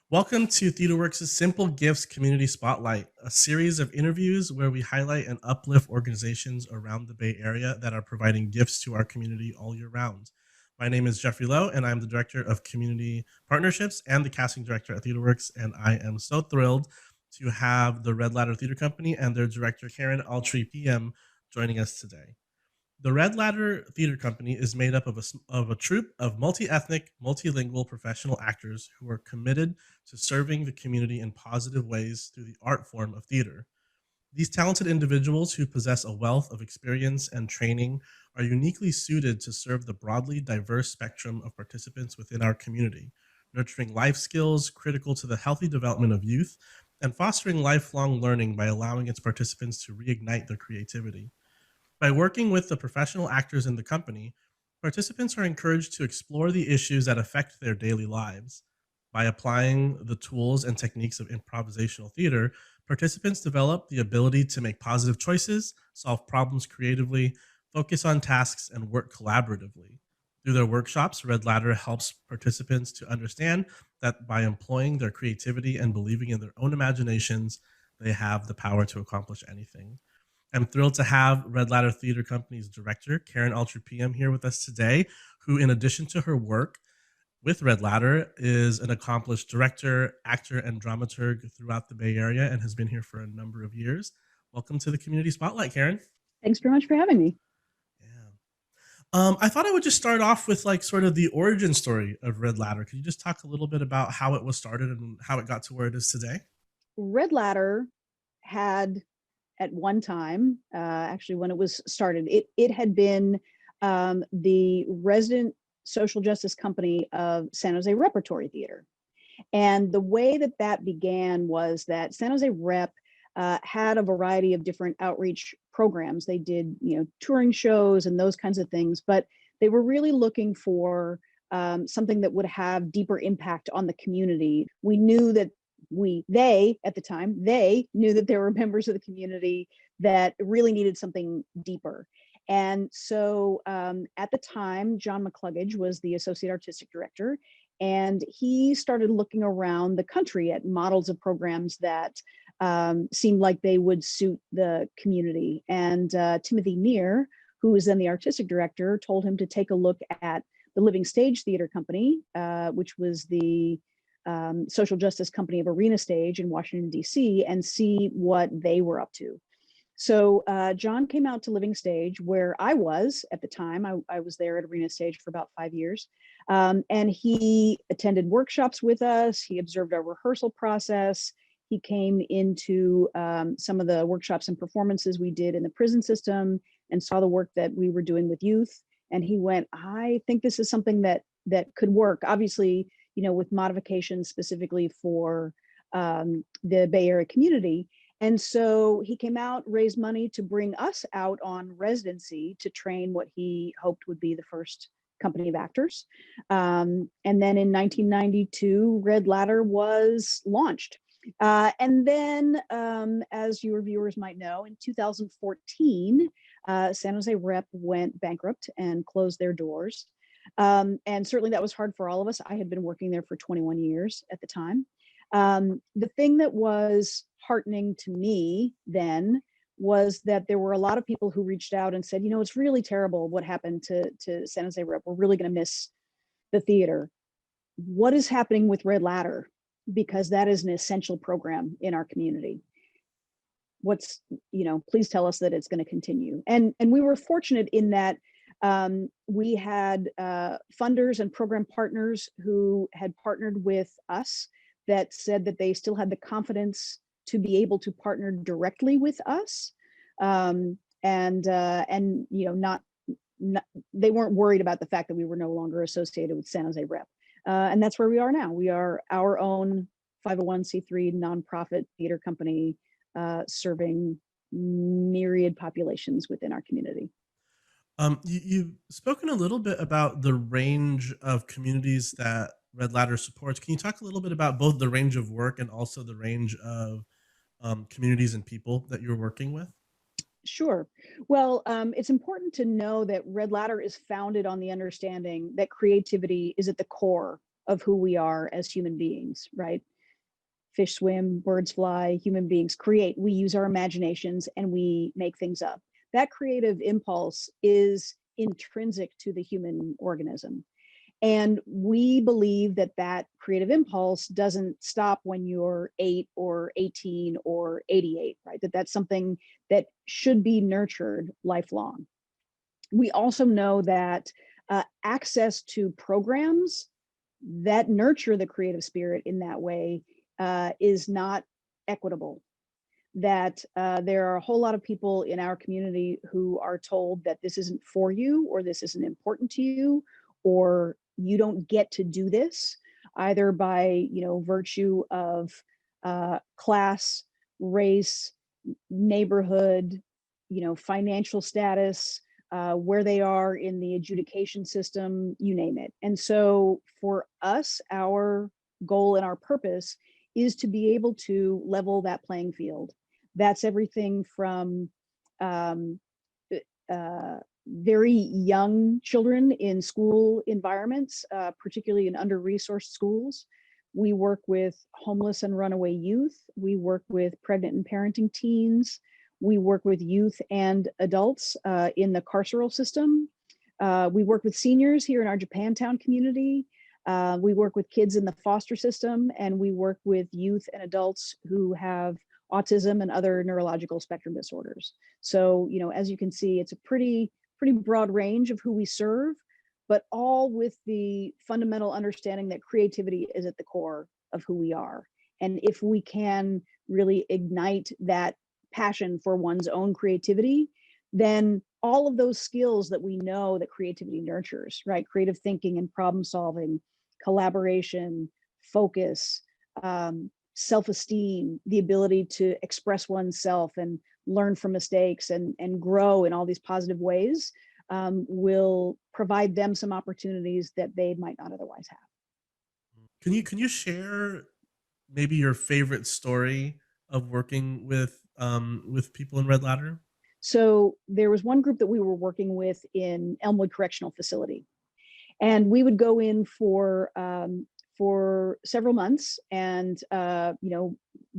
Welcome to TheatreWorks' Simple Gifts Community Spotlight, a series of interviews where we highlight and uplift organizations around the Bay Area that are providing gifts to our community all year round. My name is Jeffrey Lowe, and I'm the Director of Community Partnerships and the Casting Director at TheatreWorks, and I am so thrilled to have the Red Ladder Theater Company and their director, Karen Altree, PM, joining us today. The Red Ladder Theater Company is made up of a troupe of multi ethnic, multilingual professional actors who are committed to serving the community in positive ways through the art form of theater. These talented individuals who possess a wealth of experience and training are uniquely suited to serve the broadly diverse spectrum of participants within our community, nurturing life skills critical to the healthy development of youth and fostering lifelong learning by allowing its participants to reignite their creativity. By working with the professional actors in the company, participants are encouraged to explore the issues that affect their daily lives. By applying the tools and techniques of improvisational theater, participants develop the ability to make positive choices, solve problems creatively, focus on tasks, and work collaboratively. Through their workshops, Red Ladder helps participants to understand that by employing their creativity and believing in their own imaginations, they have the power to accomplish anything. I'm thrilled to have Red Ladder Theater Company's director, Karen Altree PM, here with us today, who, in addition to her work with Red Ladder, is an accomplished director, actor, and dramaturg throughout the Bay Area and has been here for a number of years. Welcome to the Community Spotlight, Karen. Thanks very much for having me. Yeah. I thought I would just start off with like sort of the origin story of Red Ladder. Could you just talk a little bit about how it was started and how it got to where it is today? Red Ladder had at one time, actually when it was started, it had been the resident social justice company of San Jose Repertory Theater. And the way that that began was that San Jose Rep had a variety of different outreach programs. They did, touring shows and those kinds of things, but they were really looking for something that would have deeper impact on the community. We knew that they at the time, they knew that there were members of the community that really needed something deeper. And so at the time, John McCluggage was the associate artistic director, and he started looking around the country at models of programs that seemed like they would suit the community. And Timothy Neer, who was then the artistic director, told him to take a look at the Living Stage Theater Company, which was the social justice company of Arena Stage in Washington, D.C., and see what they were up to. So John came out to Living Stage, where I was at the time. I was there at Arena Stage for about 5 years. And he attended workshops with us. He observed our rehearsal process. He came into some of the workshops and performances we did in the prison system and saw the work that we were doing with youth. And he went, I think this is something that could work. Obviously, with modifications specifically for the Bay Area community. And so he came out, raised money to bring us out on residency to train what he hoped would be the first company of actors. And then in 1992, Red Ladder was launched. And then, as your viewers might know, in 2014, San Jose Rep went bankrupt and closed their doors. And certainly that was hard for all of us. I had been working there for 21 years at the time. The thing that was heartening to me then was that there were a lot of people who reached out and said, it's really terrible what happened to San Jose Rep. We're really going to miss the theater. What is happening with Red Ladder? Because that is an essential program in our community. Please tell us that it's going to continue. And we were fortunate in that we had funders and program partners who had partnered with us that said that they still had the confidence to be able to partner directly with us, and not they weren't worried about the fact that we were no longer associated with San Jose Rep, and that's where we are now. We are our own 501c3 nonprofit theater company, serving myriad populations within our community. You've spoken a little bit about the range of communities that Red Ladder supports. Can you talk a little bit about both the range of work and also the range of communities and people that you're working with? Sure. Well, it's important to know that Red Ladder is founded on the understanding that creativity is at the core of who we are as human beings, right? fish swim, birds fly, human beings create. We use our imaginations and we make things up. That creative impulse is intrinsic to the human organism. And we believe that that creative impulse doesn't stop when you're 8 or 18 or 88, right? That's something that should be nurtured lifelong. We also know that access to programs that nurture the creative spirit in that way is not equitable. That there are a whole lot of people in our community who are told that this isn't for you, or this isn't important to you, or you don't get to do this, either by virtue of class, race, neighborhood, financial status, where they are in the adjudication system, you name it. And so for us, our goal and our purpose is to be able to level that playing field. That's everything from um, very young children in school environments, particularly in under-resourced schools. We work with homeless and runaway youth. We work with pregnant and parenting teens. We work with youth and adults in the carceral system. We work with seniors here in our Japantown community. We work with kids in the foster system, and we work with youth and adults who have autism and other neurological spectrum disorders. So, as you can see, it's a pretty broad range of who we serve, but all with the fundamental understanding that creativity is at the core of who we are. And if we can really ignite that passion for one's own creativity, then all of those skills that we know that creativity nurtures, right? Creative thinking and problem solving, collaboration, focus, self-esteem, the ability to express oneself and learn from mistakes and grow in all these positive ways, will provide them some opportunities that they might not otherwise have. Can you share maybe your favorite story of working with people in Red Ladder? So there was one group that we were working with in Elmwood Correctional Facility, and we would go in for several months and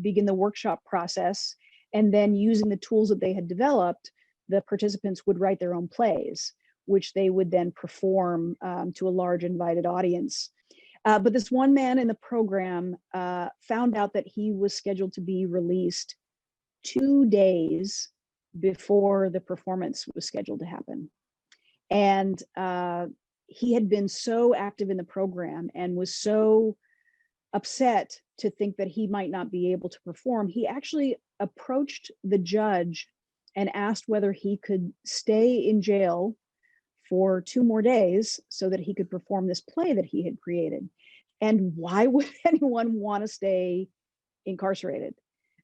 begin the workshop process, and then using the tools that they had developed, the participants would write their own plays, which they would then perform to a large invited audience. But this one man in the program found out that he was scheduled to be released 2 days before the performance was scheduled to happen. And he had been so active in the program and was so upset to think that he might not be able to perform. He actually approached the judge and asked whether he could stay in jail for 2 more days so that he could perform this play that he had created. And why would anyone want to stay incarcerated?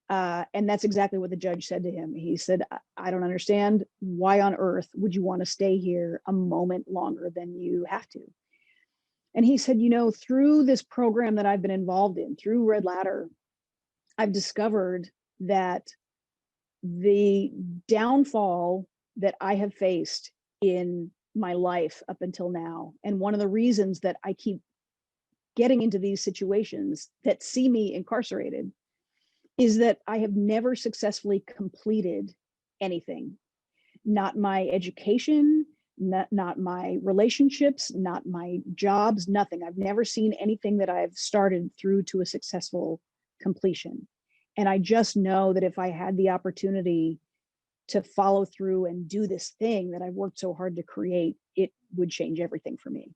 And that's exactly what the judge said to him. He said, I don't understand. Why on earth would you want to stay here a moment longer than you have to? And he said, through this program that I've been involved in, through Red Ladder, I've discovered that the downfall that I have faced in my life up until now, and one of the reasons that I keep getting into these situations that see me incarcerated, is that I have never successfully completed anything. Not my education, not my relationships, not my jobs, nothing. I've never seen anything that I've started through to a successful completion. And I just know that if I had the opportunity to follow through and do this thing that I've worked so hard to create, it would change everything for me.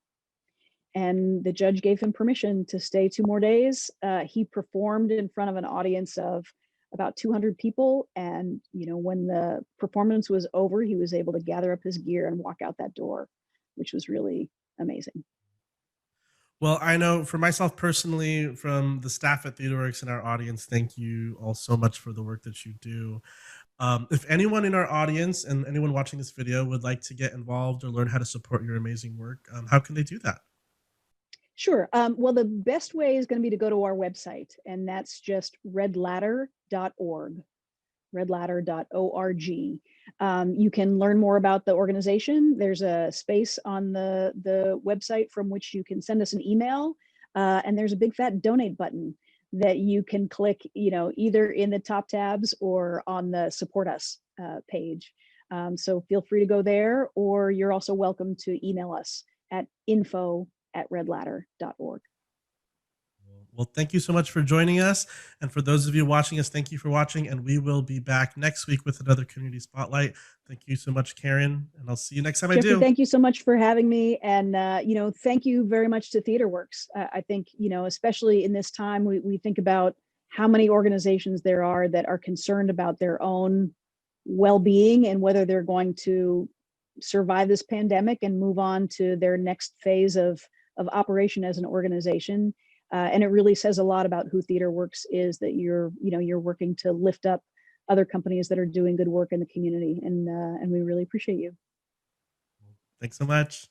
And the judge gave him permission to stay 2 more days. He performed in front of an audience of about 200 people. And, when the performance was over, he was able to gather up his gear and walk out that door, which was really amazing. Well, I know for myself personally, from the staff at TheatreWorks and our audience, thank you all so much for the work that you do. If anyone in our audience and anyone watching this video would like to get involved or learn how to support your amazing work, how can they do that? Sure. Well, the best way is going to be to go to our website, and that's just redladder.org. redladder.org. You can learn more about the organization. There's a space on the website from which you can send us an email, and there's a big fat donate button that you can click, either in the top tabs or on the support us page. So feel free to go there, or you're also welcome to email us at info@redladder.org. Well, thank you so much for joining us. And for those of you watching us, thank you for watching. And we will be back next week with another community spotlight. Thank you so much, Karen. And I'll see you next time I Jeffrey, do. thank you so much for having me. And, thank you very much to TheatreWorks. I think, especially in this time, we think about how many organizations there are that are concerned about their own well-being and whether they're going to survive this pandemic and move on to their next phase of operation as an organization. And it really says a lot about who TheatreWorks is, that you're working to lift up other companies that are doing good work in the community. And we really appreciate you. Thanks so much.